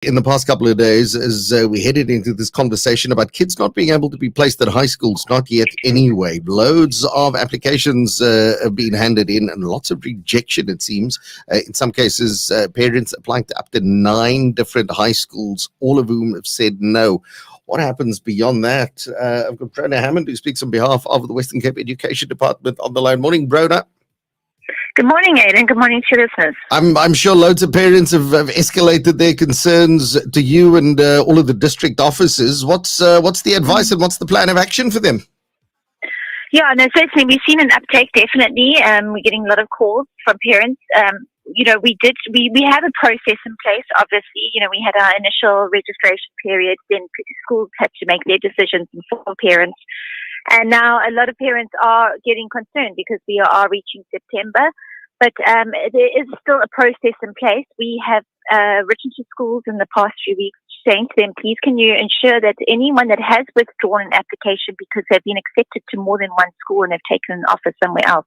In the past couple of days, as we headed into this conversation about kids not being able to be placed at high schools, not yet anyway. Loads of applications have been handed in and lots of rejection, it seems. In some cases, parents applying to up to 9 different high schools, all of whom have said no. What happens beyond that? I've got Bronagh Hammond, who speaks on behalf of the Western Cape Education Department on the line. Morning, Bronagh. Good morning, Aidan. Good morning to your listeners. I'm sure loads of parents have escalated their concerns to you and all of the district offices. What's the advice and what's the plan of action for them? Yeah, no, certainly we've seen an uptake. Definitely, we're getting a lot of calls from parents. We have a process in place. Obviously, we had our initial registration period. Then schools had to make their decisions and inform parents. And now a lot of parents are getting concerned because we are reaching September. But there is still a process in place. We have written to schools in the past few weeks saying to them, please can you ensure that anyone that has withdrawn an application because they've been accepted to more than one school and have taken an offer somewhere else,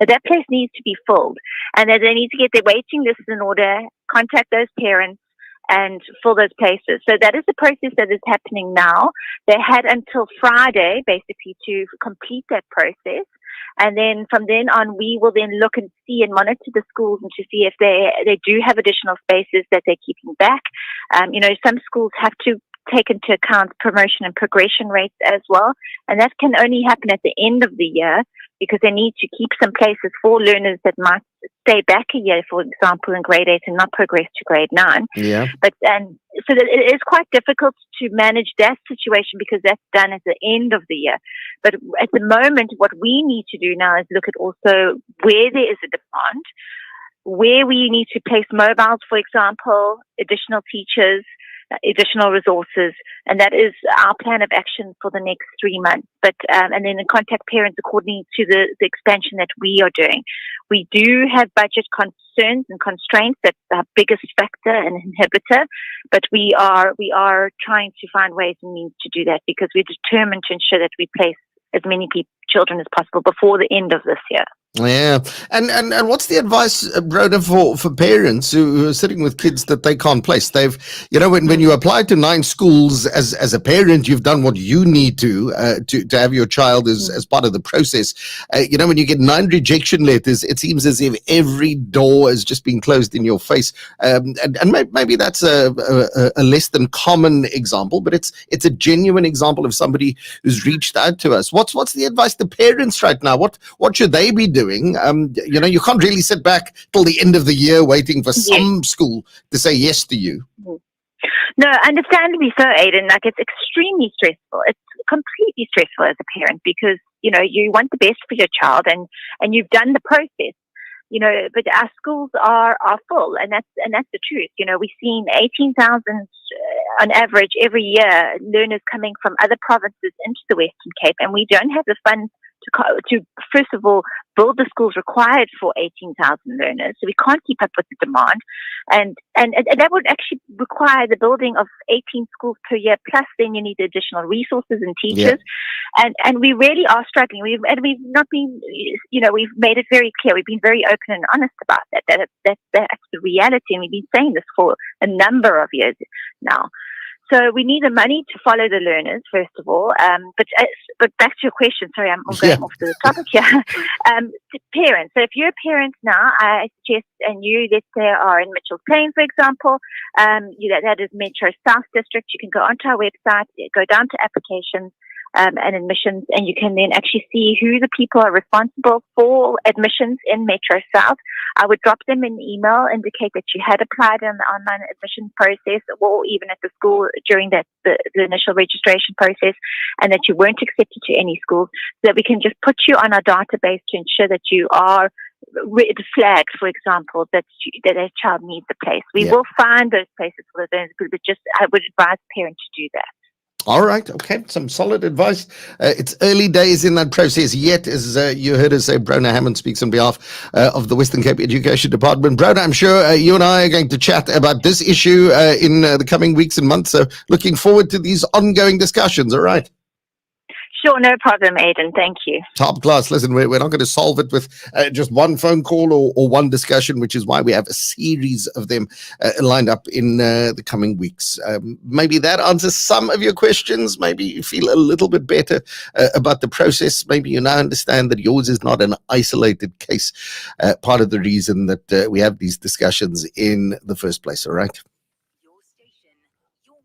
that place needs to be filled and that they need to get their waiting lists in order, contact those parents, and fill those places. So that is the process that is happening now. They had until Friday, basically, to complete that process. And then from then on, we will then look and see and monitor the schools and to see if they do have additional spaces that they're keeping back. Some schools have to take into account promotion and progression rates as well. And that can only happen at the end of the year because they need to keep some places for learners that might stay back a year, for example, in grade 8 and not progress to grade 9. Yeah. So that it is quite difficult to manage that situation because that's done at the end of the year. But at the moment, what we need to do now is look at also where there is a demand, where we need to place mobiles, for example, additional teachers, additional resources, and that is our plan of action for the next 3 months. But and then contact parents according to the expansion that we are doing. We do have budget concerns and constraints. That's our biggest factor and inhibitor. But we are trying to find ways and means to do that because we're determined to ensure that we place as many children as possible before the end of this year. Yeah. And what's the advice, Bronagh, for parents who are sitting with kids that they can't place? They've, when you apply to 9 schools as a parent, you've done what you need to have your child as part of the process. When you get 9 rejection letters, it seems as if every door has just been closed in your face. And maybe that's a less than common example, but it's a genuine example of somebody who's reached out to us. What's the advice to parents right now? What should they be doing? You can't really sit back till the end of the year waiting for some school to say yes to you. No, understandably so, Aidan. It's extremely stressful. It's completely stressful as a parent because, you want the best for your child and you've done the process. But our schools are full, and that's the truth. We've seen 18,000 on average every year learners coming from other provinces into the Western Cape, and we don't have the funds to first of all build the schools required for 18,000 learners. So we can't keep up with the demand, and that would actually require the building of 18 schools per year. Plus, then you need additional resources and teachers, and we really are struggling. We've not been, we've made it very clear. We've been very open and honest about that. That's the reality, and we've been saying this for a number of years now. So we need the money to follow the learners, first of all. But back to your question, sorry, I'm going off the topic here. Parents. So if you're a parent now, I suggest, and you, let's say, are in Mitchell's Plain, for example, that is Metro South District, you can go onto our website, go down to applications, and admissions, and you can then actually see who the people are responsible for admissions in Metro South. I would drop them an email, indicate that you had applied in the online admission process or even at the school during the initial registration process, and that you weren't accepted to any schools, so that we can just put you on our database to ensure that you are flagged, for example, that a child needs a place. We will find those places for the learners, but I would advise parents to do that. All right. Okay. Some solid advice. It's early days in that process yet, as you heard us say. Bronagh Hammond speaks on behalf of the Western Cape Education Department. Bronagh, I'm sure you and I are going to chat about this issue in the coming weeks and months. So looking forward to these ongoing discussions. All right. Sure, no problem, Aidan. Thank you. Top class. Listen, we're not going to solve it with just one phone call or one discussion, which is why we have a series of them lined up in the coming weeks. Maybe that answers some of your questions. Maybe you feel a little bit better about the process. Maybe you now understand that yours is not an isolated case. Part of the reason that we have these discussions in the first place. All right.